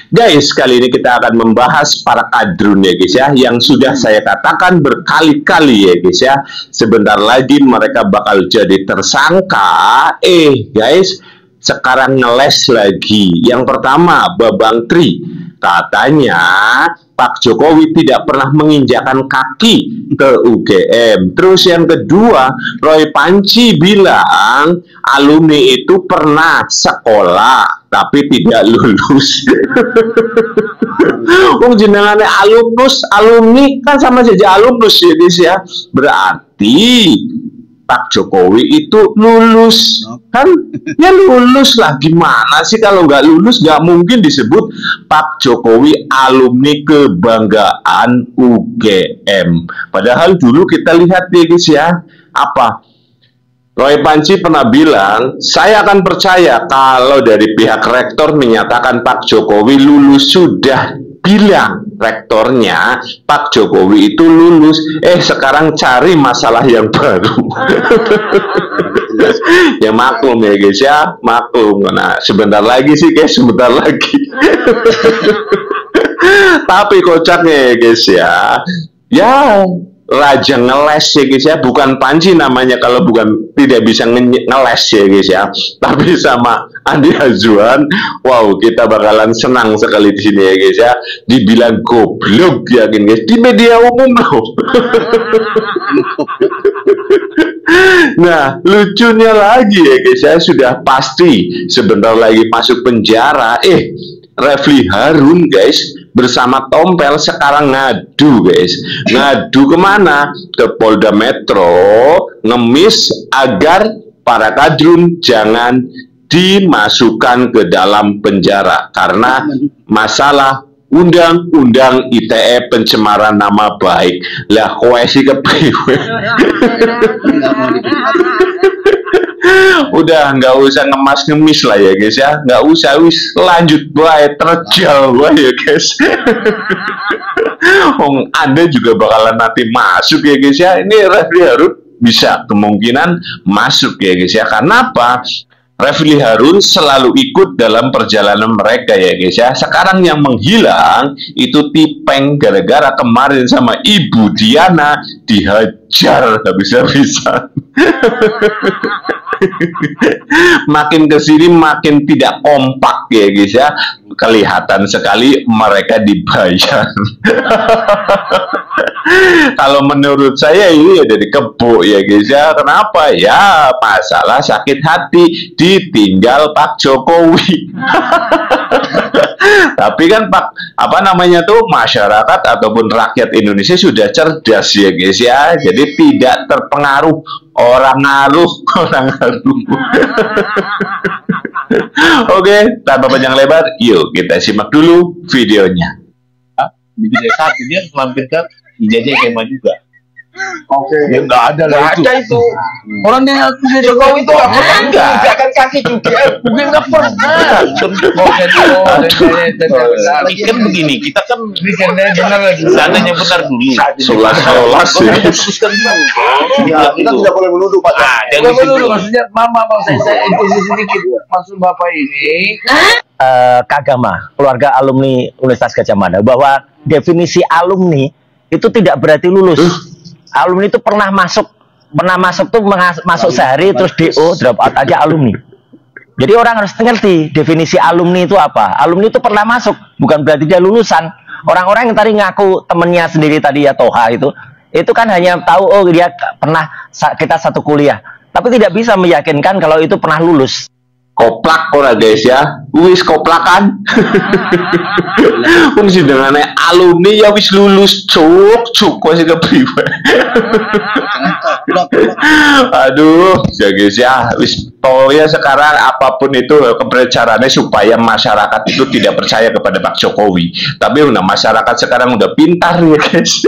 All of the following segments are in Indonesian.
Guys, kali ini kita akan membahas para kadrun ya guys ya, yang sudah saya katakan berkali-kali ya guys ya, sebentar lagi mereka bakal jadi tersangka. Guys, sekarang ngeles lagi. Yang pertama, Babang Tri, katanya Pak Jokowi tidak pernah menginjakan kaki ke UGM. Terus yang kedua, Roy Panci bilang alumni itu pernah sekolah tapi tidak lulus. Jenengannya alumni kan sama saja alumnus ya guys ya. Berarti Pak Jokowi itu lulus kan? Ya lulus lah, gimana sih kalau nggak lulus? Nggak mungkin disebut Pak Jokowi alumni kebanggaan UGM. Padahal dulu kita lihat ya guys ya, apa Roy Panci pernah bilang, saya akan percaya kalau dari pihak rektor menyatakan Pak Jokowi lulus. Sudah bilang rektornya Pak Jokowi itu lulus, sekarang cari masalah yang baru. Ya maklum ya guys ya, maklum. Nah sebentar lagi sih guys, sebentar lagi. Tapi kocaknya ya guys ya, raja ngeles ya guys ya, bukan Panci namanya kalau bukan tidak bisa ngeles ya guys ya, tapi sama Andi Hazwan. Wow, kita bakalan senang sekali di sini ya guys ya, dibilang goblok yakin guys di media umum loh. Nah lucunya lagi ya guys ya, sudah pasti sebentar lagi masuk penjara. Refli Harun guys bersama Tompel sekarang ngadu guys. Ngadu kemana? Ke Polda Metro, ngemis agar para kadrun jangan dimasukkan ke dalam penjara karena masalah Undang-Undang ITE pencemaran nama baik. Lah kowe sih kepriwe. Udah nggak usah ngemis lah ya guys ya, nggak usah, wis lanjut bae, terjal bae ya guys. Anda juga bakalan nanti masuk ya guys ya. Ini Refli Harun bisa kemungkinan masuk ya guys ya. Karena apa? Refli Harun selalu ikut dalam perjalanan mereka ya guys ya. Sekarang yang menghilang itu Tipeng, gara-gara kemarin sama Ibu Diana dihajar habis-habisan. Makin kesini makin tidak kompak ya guys ya. Kelihatan sekali mereka dibayar. Kalau menurut saya ini ada di kebo ya guys ya. Kenapa? Ya masalah sakit hati ditinggal Pak Jokowi. Tapi kan masyarakat ataupun rakyat Indonesia sudah cerdas ya guys ya. Jadi tidak terpengaruh orang ngaruh. Oke, tanpa panjang lebar, yuk kita simak dulu videonya. Di desa dia melampirkan ijazah SMA juga. Ya nggak ada itu. Orangnya Jokowi itu nggak akan kasih juga. Mungkin nggak pernah. Kan begini, kita kan benar lagi. Seandainya benar dulu. Solas sih. Ya, kita tidak boleh menuduh Pak. Jangan menuduh, maksudnya mama saya sedikit. Maksud Bapak ini Kagama, keluarga alumni Universitas Gadjah Mada, bahwa definisi alumni itu tidak berarti lulus. Alumni itu pernah masuk tuh masuk sehari terus DO, drop out aja alumni. Jadi orang harus ngerti definisi alumni itu apa. Alumni itu pernah masuk, bukan berarti dia lulusan. Orang-orang yang tadi ngaku temennya sendiri tadi ya Toha itu kan hanya tahu dia pernah kita satu kuliah, tapi tidak bisa meyakinkan kalau itu pernah lulus. Koplak ora guys ya, wis koplakan. Pun dengan alumni ya wis lulus cuk wis kepriwe. Aduh ya guys ya, wis ya sekarang apapun itu caranya supaya masyarakat itu tidak percaya kepada Pak Jokowi. Tapi masyarakat sekarang udah pintar ya guys.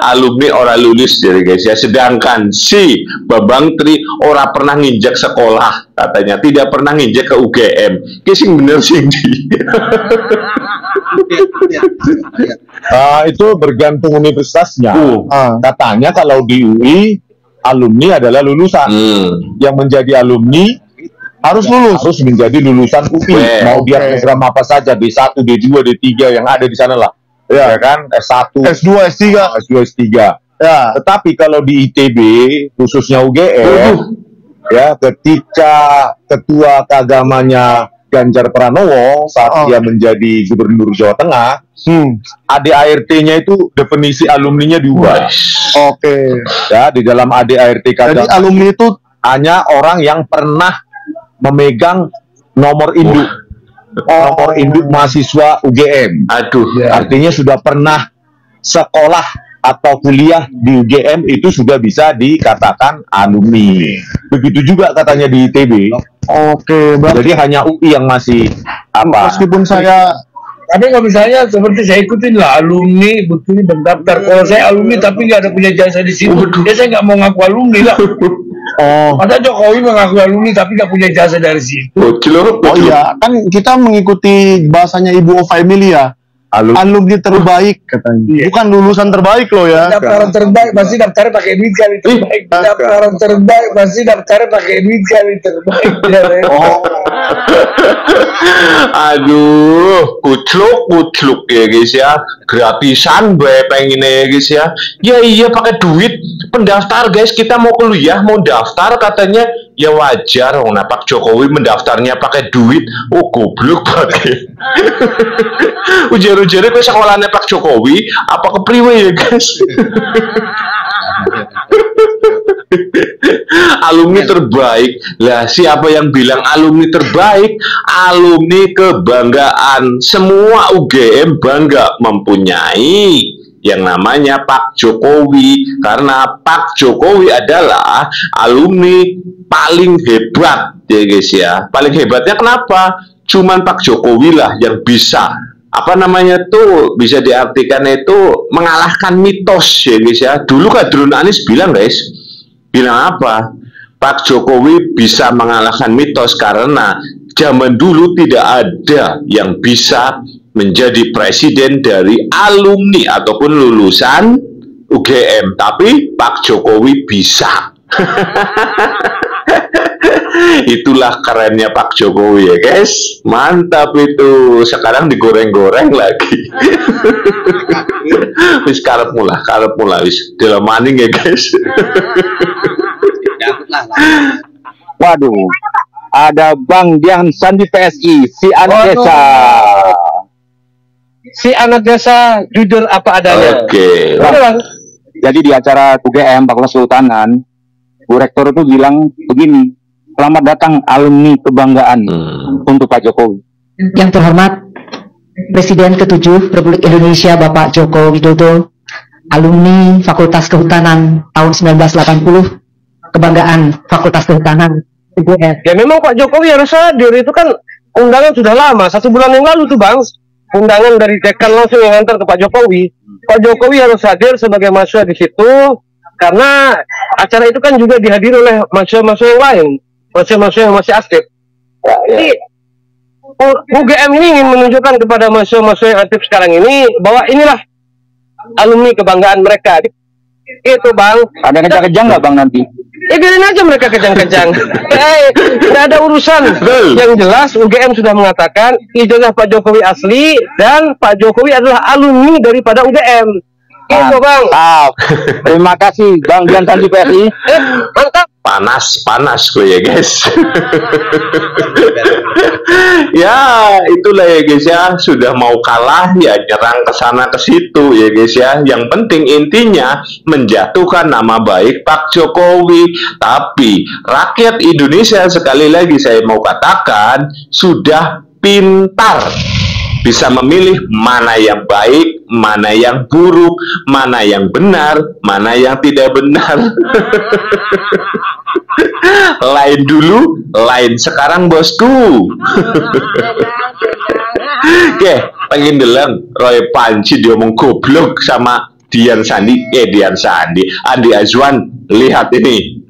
Alumni ora lulus jadi guys ya, sedangkan si Babang Tri ora pernah nginjak sekolah, katanya tidak pernah nginjak ke UGM. Kising bener sih. Itu bergantung universitasnya. Katanya kalau di UI alumni adalah lulusan. Yang menjadi alumni harus menjadi lulusan UI. Mau dia program apa saja, D1, D2, D3 yang ada di sana lah. Ya kan, S1, S2, S3. Ya. Tetapi kalau di ITB, khususnya UGM, ya ketika ketua keagamanya Ganjar Pranowo saat dia menjadi gubernur Jawa Tengah, ADART-nya itu definisi alumninya diubah. Ya, di dalam ADART jadi alumni itu hanya orang yang pernah memegang nomor induk. Nomor induk mahasiswa UGM. Artinya sudah pernah sekolah atau kuliah di UGM itu sudah bisa dikatakan alumni. Begitu juga katanya di ITB. Jadi hanya UI yang masih apa? Meskipun saya tapi kalau misalnya seperti saya ikutin lah alumni betul mendaftar. Kalau saya alumni tapi nggak ada punya jasa di situ, ya saya nggak mau ngaku alumni lah. Masa Jokowi mengaku alumni tapi nggak punya jasa dari situ. Iya, kan kita mengikuti bahasanya Ibu Ova Emilia. Alumni terbaik katanya. Bukan lulusan terbaik loh ya. Daftaran terbaik pasti daftarnya pakai duit kali terbaik. Daftaran terbaik pasti daftarnya pakai duit kali terbaik. Aduh, kucluk ya guys ya. Gratisan gue pengen ya guys ya. Ya iya pakai duit. Pendaftar guys, kita mau kuliah, mau daftar katanya ya wajar. Nah, Pak Jokowi mendaftarnya pakai duit. Oh goblok banget. Ujar-ujarnya ke sekolahnya Pak Jokowi apa ke priwe ya guys. Alumni terbaik lah, siapa yang bilang alumni terbaik? Alumni kebanggaan. Semua UGM bangga mempunyai yang namanya Pak Jokowi, karena Pak Jokowi adalah alumni paling hebat ya guys ya. Paling hebatnya kenapa? Cuman Pak Jokowi lah yang bisa apa namanya tuh, bisa diartikan itu mengalahkan mitos ya guys ya. Dulu Kadrun Anies bilang guys, bilang apa? Pak Jokowi bisa mengalahkan mitos karena zaman dulu tidak ada yang bisa menjadi presiden dari alumni ataupun lulusan UGM, tapi Pak Jokowi bisa. Itulah kerennya Pak Jokowi ya guys, mantap itu. Sekarang digoreng-goreng lagi. Wis karep mulai wis dalam maning ya guys. Waduh, ada Bang Dian Sandi PSI, si anak desa. Si anak desa jujur apa adanya. Jadi di acara UGM Fakultas Kehutanan, Bu Rektor itu bilang begini, selamat datang alumni kebanggaan untuk Pak Jokowi. Yang terhormat Presiden ke-7 Republik Indonesia Bapak Joko Widodo, alumni Fakultas Kehutanan tahun 1980, kebanggaan Fakultas Kehutanan UGM. Ya memang Pak Jokowi harus hadir, itu kan undangan sudah lama, 1 bulan yang lalu tuh Bang, undangan dari dekan langsung yang antar ke Pak Jokowi. Pak Jokowi harus hadir sebagai mahasiswa di situ, karena acara itu kan juga dihadiri oleh mahasiswa-mahasiswa yang lain, mahasiswa-mahasiswa yang masih aktif. Jadi UGM ini ingin menunjukkan kepada mahasiswa-mahasiswa yang aktif sekarang ini bahwa inilah alumni kebanggaan mereka. Itu Bang. Ada kejang-kejang nggak Bang nanti? Ya biarin aja mereka kejang-kejang. Tidak ada urusan. Yang jelas UGM sudah mengatakan ijazah Pak Jokowi asli dan Pak Jokowi adalah alumni daripada UGM. Itu Bang. Terima kasih Bang Dian Sandi PSI. Mantap. Panas gue ya guys. Ya itulah ya guys ya, sudah mau kalah ya nyerang ke sana ke situ ya guys ya. Yang penting intinya menjatuhkan nama baik Pak Jokowi. Tapi rakyat Indonesia sekali lagi saya mau katakan sudah pintar, bisa memilih mana yang baik, mana yang buruk, mana yang benar, mana yang tidak benar. Lain dulu, lain sekarang bosku. Oke, pengen deleng Roy Panci diomong goblok sama Dian Sandi, Andi Azwan. Lihat ini.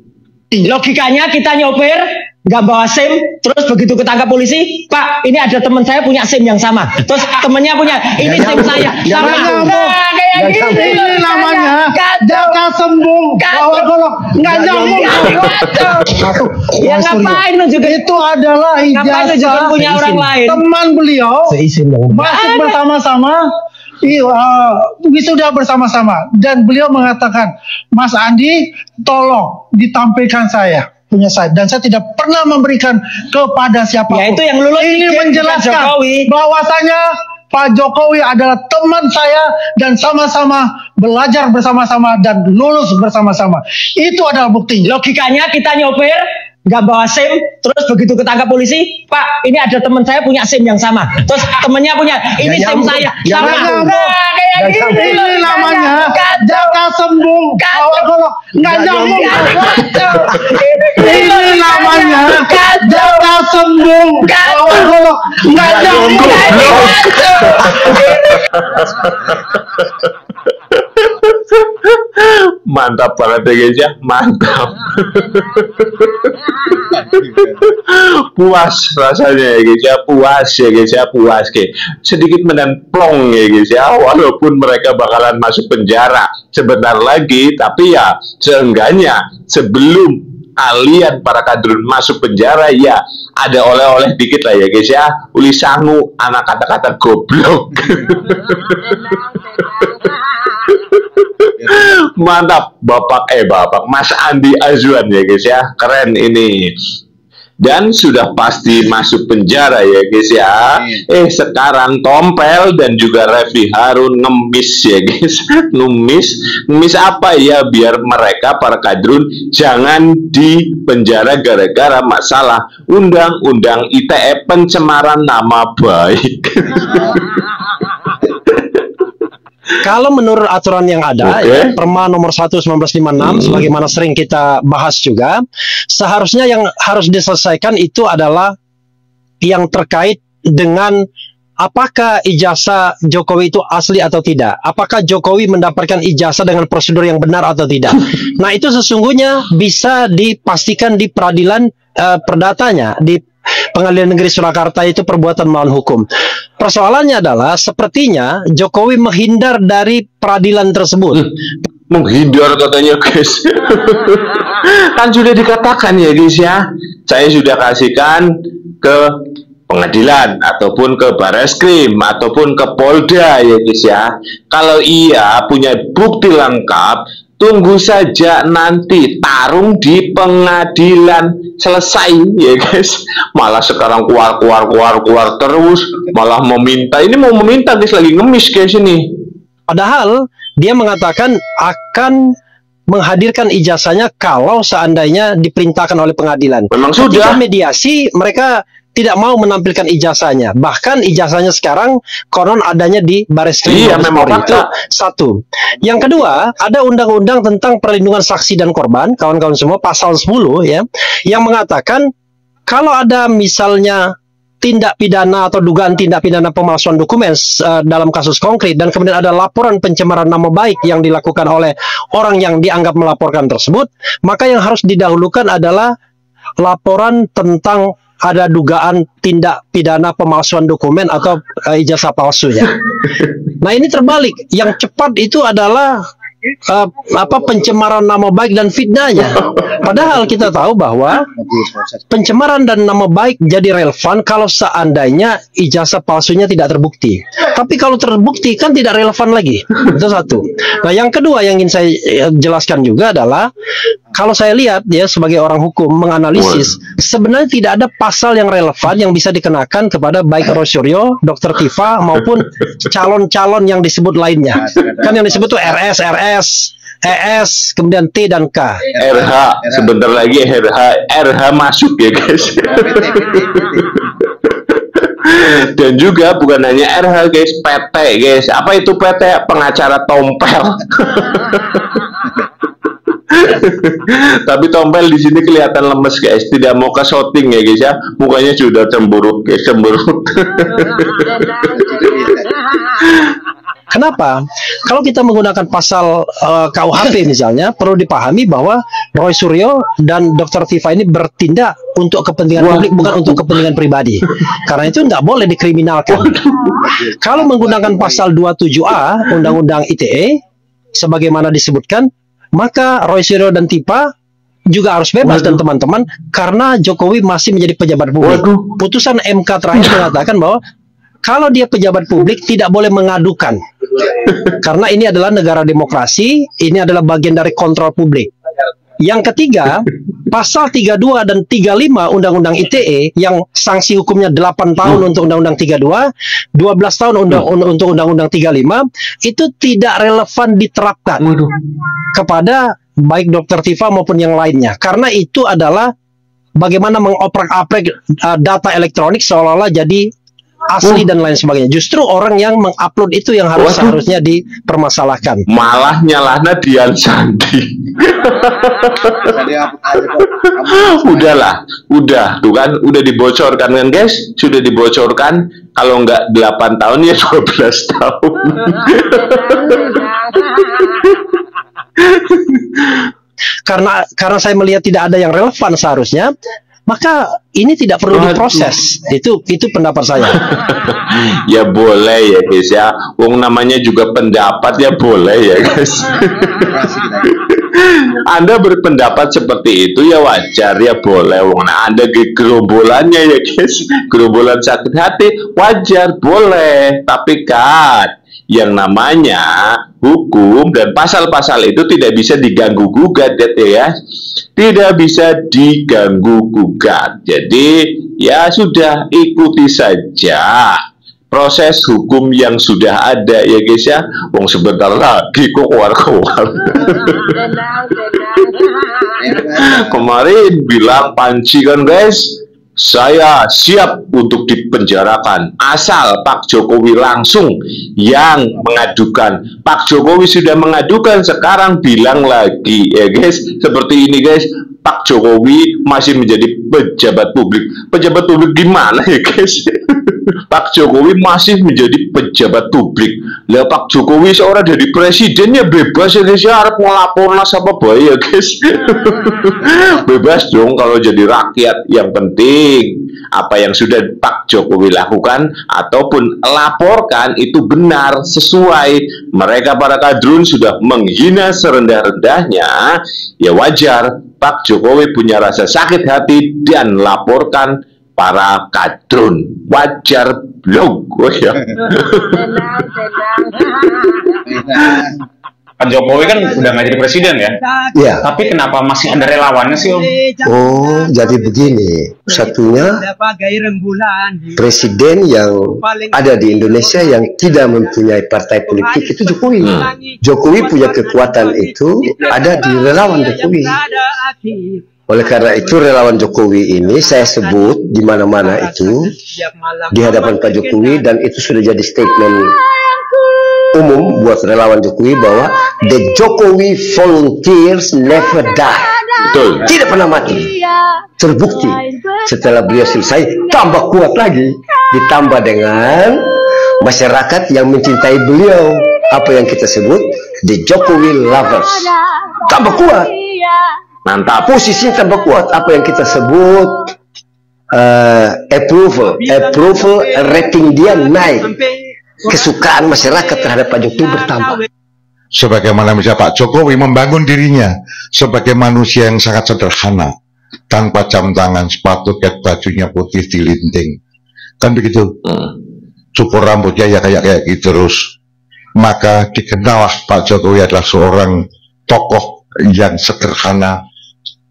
Logikanya kita nyopir nggak bawa SIM, terus begitu ketangkap polisi, Pak, ini ada teman saya punya SIM yang sama, terus temennya punya, ini SIM saya sama, nah kayak gini ini namanya jaka sembung bawa golok, nggak nyambung. Ya ngapain nunjukin Itu adalah ngapain nunjukin ijazah punya orang lain? teman beliau masuk bersama-sama, sudah bersama-sama, dan beliau mengatakan, Mas Andi, tolong ditampilkan saya punya saya, dan saya tidak pernah memberikan kepada siapapun. Ya itu yang lulus ini menjelaskan bahwasanya Pak Jokowi adalah teman saya dan sama-sama belajar bersama-sama dan lulus bersama-sama. Itu adalah buktinya. Logikanya kita nyopir nggak bawa SIM, terus begitu ketangkap polisi, Pak, ini ada teman saya punya SIM yang sama, terus temennya punya, ini SIM saya sama, nah kayak gini ini namanya jaka sembung bawa golok, nggak nyambung. Ini namanya jaka sembung bawa golok, nggak nyambung. Mantap banget ya guys ya, mantap. Puas rasanya ya guys ya, puas ya guys ya, puas ke. Sedikit medan plong ya guys ya, walaupun mereka bakalan masuk penjara sebentar lagi, tapi ya seenggaknya sebelum kalian para kadrun masuk penjara ya ada oleh-oleh dikit lah ya guys ya. Uli sangu anak kata-kata goblok. Mantap Bapak Mas Andi Azwan ya guys ya, keren ini. Dan sudah pasti masuk penjara ya guys ya. Sekarang Tompel dan juga Refli Harun ngemis ya guys. Ngemis apa ya, biar mereka para kadrun jangan di penjara gara-gara masalah undang-undang ITE pencemaran nama baik. Kalau menurut aturan yang ada, ya, Perma nomor 1 1956, sebagaimana sering kita bahas juga, seharusnya yang harus diselesaikan itu adalah yang terkait dengan apakah ijazah Jokowi itu asli atau tidak. Apakah Jokowi mendapatkan ijazah dengan prosedur yang benar atau tidak. Nah itu sesungguhnya bisa dipastikan di peradilan perdatanya, di Pengadilan Negeri Surakarta itu perbuatan melawan hukum. Persoalannya adalah sepertinya Jokowi menghindar dari peradilan tersebut. Menghindar katanya guys. Kan sudah dikatakan ya guys ya, saya sudah kasihkan ke pengadilan ataupun ke Bareskrim ataupun ke Polda ya guys ya. Kalau ia punya bukti lengkap, tunggu saja nanti tarung di pengadilan selesai ya guys. Malah sekarang keluar terus, malah meminta. Ini mau meminta guys, lagi ngemis guys ini. Padahal dia mengatakan akan menghadirkan ijazahnya kalau seandainya diperintahkan oleh pengadilan. Memang sudah. Ketika mediasi mereka tidak mau menampilkan ijazahnya. Bahkan ijazahnya sekarang konon adanya di Bareskrim. Iya, memang itu satu. Yang kedua, ada undang-undang tentang perlindungan saksi dan korban, kawan-kawan semua, pasal 10 ya, yang mengatakan kalau ada misalnya tindak pidana atau dugaan tindak pidana pemalsuan dokumen dalam kasus konkret dan kemudian ada laporan pencemaran nama baik yang dilakukan oleh orang yang dianggap melaporkan tersebut, maka yang harus didahulukan adalah laporan tentang ada dugaan tindak pidana pemalsuan dokumen atau ijazah palsunya. Nah ini terbalik, yang cepat itu adalah pencemaran nama baik dan fitnahnya. Padahal kita tahu bahwa pencemaran dan nama baik jadi relevan kalau seandainya ijazah palsunya tidak terbukti. Tapi kalau terbukti kan tidak relevan lagi. Itu satu. Nah yang kedua yang ingin saya jelaskan juga adalah, kalau saya lihat ya sebagai orang hukum menganalisis, sebenarnya tidak ada pasal yang relevan yang bisa dikenakan kepada baik Rosuryo, Dr. Tifa maupun calon-calon yang disebut lainnya. Kan yang disebut tuh RS, ES, kemudian T dan K. RH, sebentar lagi RH masuk ya guys. Dan juga bukan hanya RH guys, PT guys. Apa itu PT? Pengacara Tompel. Tapi Tompel di sini kelihatan lemes guys, tidak mau ke shooting ya guys ya, mukanya sudah cemberut guys, cemberut. Kenapa? Kalau kita menggunakan pasal KUHP misalnya, perlu dipahami bahwa Roy Suryo dan Dr. Tifa ini bertindak untuk kepentingan publik, bukan untuk kepentingan pribadi. Karena itu tidak boleh dikriminalkan. Kalau menggunakan pasal 27A Undang-Undang ITE, sebagaimana disebutkan, maka Roy Suryo dan Tifa juga harus bebas dan teman-teman, karena Jokowi masih menjadi pejabat publik. Putusan MK terakhir mengatakan bahwa kalau dia pejabat publik tidak boleh mengadukan, karena ini adalah negara demokrasi, ini adalah bagian dari kontrol publik. Yang ketiga, pasal 32 dan 35 Undang-Undang ITE yang sanksi hukumnya 8 tahun untuk Undang-Undang 32, 12 tahun untuk Undang-Undang 35, itu tidak relevan diterapkan kepada baik Dr. Tifa maupun yang lainnya, karena itu adalah bagaimana mengoprak-aprik data elektronik seolah-olah jadi asli dan lain sebagainya. Justru orang yang mengupload itu yang seharusnya dipermasalahkan. Malah nyalahnya Dian Sandi. Udahlah, udah tuh kan, udah dibocorkan kan guys, sudah dibocorkan. Kalau nggak 8 tahun ya 12 tahun. Karena saya melihat tidak ada yang relevan seharusnya, maka ini tidak perlu diproses. Itu pendapat saya. Ya boleh ya guys ya, wong namanya juga pendapat, ya boleh ya guys. Anda berpendapat seperti itu ya wajar, ya boleh. Wong Anda gerombolannya ya guys, gerombolan sakit hati, wajar, boleh. Tapi kan yang namanya hukum dan pasal-pasal itu tidak bisa diganggu gugat ya, tidak bisa diganggu gugat. Jadi ya sudah, ikuti saja proses hukum yang sudah ada ya guys ya. Wong sebentar lagi kok keluar-keluar. Kemarin bilang Panci kan guys, saya siap untuk dipenjarakan asal Pak Jokowi langsung yang mengadukan. Pak Jokowi sudah mengadukan, sekarang bilang lagi ya guys, seperti ini guys, Pak Jokowi masih menjadi pejabat publik. Pejabat publik gimana ya guys? Pak Jokowi masih menjadi pejabat publik. Lah Pak Jokowi seorang dari presiden ya bebas ya guys ya, harap ngelapor apa bae ya guys. Bebas dong kalau jadi rakyat. Yang penting apa yang sudah Pak Jokowi lakukan ataupun laporkan itu benar, sesuai. Mereka para kadrun sudah menghina serendah-rendahnya, ya wajar Pak Jokowi punya rasa sakit hati dan laporkan para kadrun. Wajar blog ya. Pak Jokowi kan udah nggak jadi presiden ya? Iya. Tapi kenapa masih ada relawannya sih Om? Oh, jadi begini. Satunya, presiden yang ada di Indonesia yang tidak mempunyai partai politik itu Jokowi. Jokowi punya kekuatan itu ada di relawan Jokowi. Oleh karena itu relawan Jokowi ini saya sebut di mana-mana itu di hadapan Pak Jokowi, dan itu sudah jadi statement umum buat relawan Jokowi bahwa the Jokowi volunteers never die. Betul. Tidak pernah mati. Terbukti setelah beliau selesai tambah kuat lagi, ditambah dengan masyarakat yang mencintai beliau, apa yang kita sebut the Jokowi lovers, tambah kuat. Mantap. Posisinya tambah kuat, apa yang kita sebut approval rating dia naik, kesukaan masyarakat terhadap Pak Jokowi bertambah. Sebagaimana misalnya Pak Jokowi membangun dirinya sebagai manusia yang sangat sederhana, tanpa jam tangan, sepatu, ket, bajunya putih dilinting, kan begitu. Cukur rambutnya ya kayak gitu terus. Maka dikenal Pak Jokowi adalah seorang tokoh yang sederhana,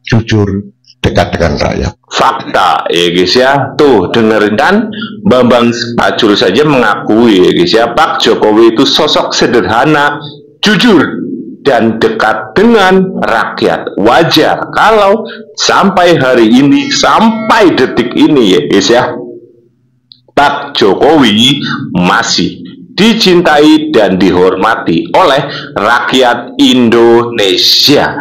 jujur, dekat dengan rakyat. Fakta ya guys ya. Tuh dengerin kan, Bambang Pacul saja mengakui ya guys ya, Pak Jokowi itu sosok sederhana, jujur, dan dekat dengan rakyat. Wajar kalau sampai hari ini, sampai detik ini ya guys ya, Pak Jokowi masih dicintai dan dihormati oleh rakyat Indonesia.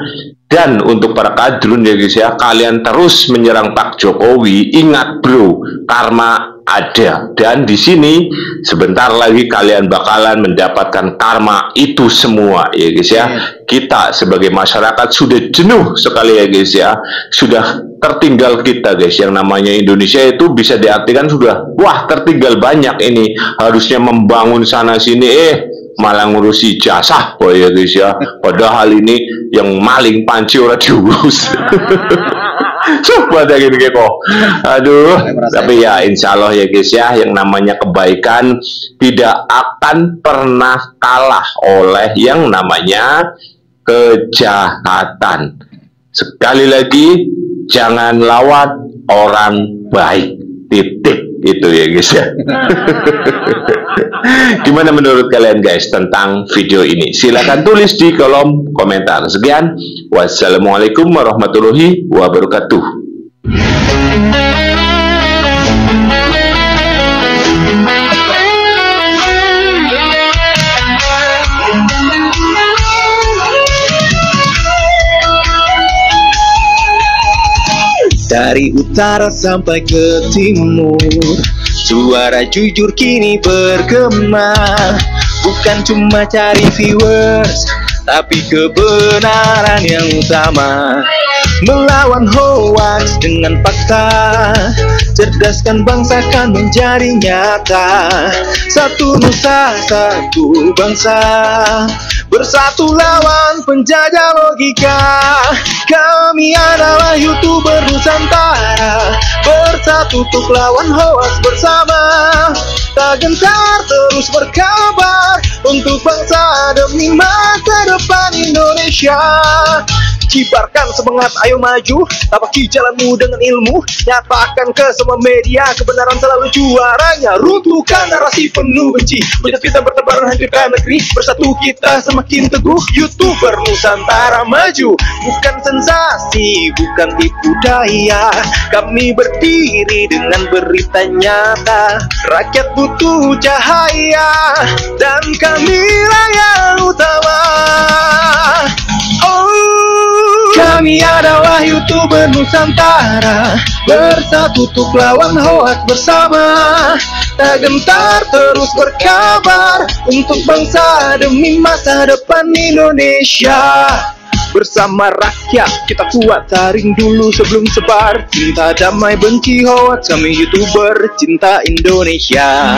Dan untuk para kadrun ya guys ya, kalian terus menyerang Pak Jokowi, ingat bro, karma ada, dan di sini sebentar lagi kalian bakalan mendapatkan karma itu semua ya guys ya. Kita sebagai masyarakat sudah jenuh sekali ya guys ya, sudah tertinggal kita guys. Yang namanya Indonesia itu bisa diartikan sudah wah tertinggal banyak ini, harusnya membangun sana sini malah ngurusi jasa oh ya guys ya. Padahal ini yang maling panci ora diurus. Coba deh gini kok. Aduh, tapi ya insya Allah ya guys ya, yang namanya kebaikan tidak akan pernah kalah oleh yang namanya kejahatan. Sekali lagi, jangan lawan orang baik. Titik itu ya guys ya. Gimana menurut kalian guys tentang video ini? Silahkan tulis di kolom komentar. Sekian, wassalamualaikum warahmatullahi wabarakatuh. Dari utara sampai ke timur, suara jujur kini bergema. Bukan cuma cari viewers, tapi kebenaran yang utama. Melawan hoax dengan fakta, cerdaskan bangsa kan menjadi nyata. Satu nusa, satu bangsa, bersatu lawan penjajah logika. Kami adalah YouTuber Nusantara, bersatu untuk lawan hoax bersama. Tak gentar terus berkabar untuk bangsa demi masa depan Indonesia. Kibarkan semangat, ayo maju, tapaki jalanmu dengan ilmu. Nyatakan ke semua media, kebenaran selalu juaranya. Runtuhkan narasi penuh benci, bujat kita bertebaran hancurkan negeri. Bersatu kita semakin teguh, YouTuber Nusantara maju. Bukan sensasi, bukan tipu daya, kami berdiri dengan berita nyata. Rakyat butuh cahaya, dan kamilah yang utama. Kami adalah YouTuber Nusantara, bersatu untuk lawan hoax bersama. Tak gentar terus berkabar untuk bangsa demi masa depan Indonesia. Bersama rakyat kita kuat, saring dulu sebelum sebar. Cinta damai benci hoax, kami YouTuber cinta Indonesia.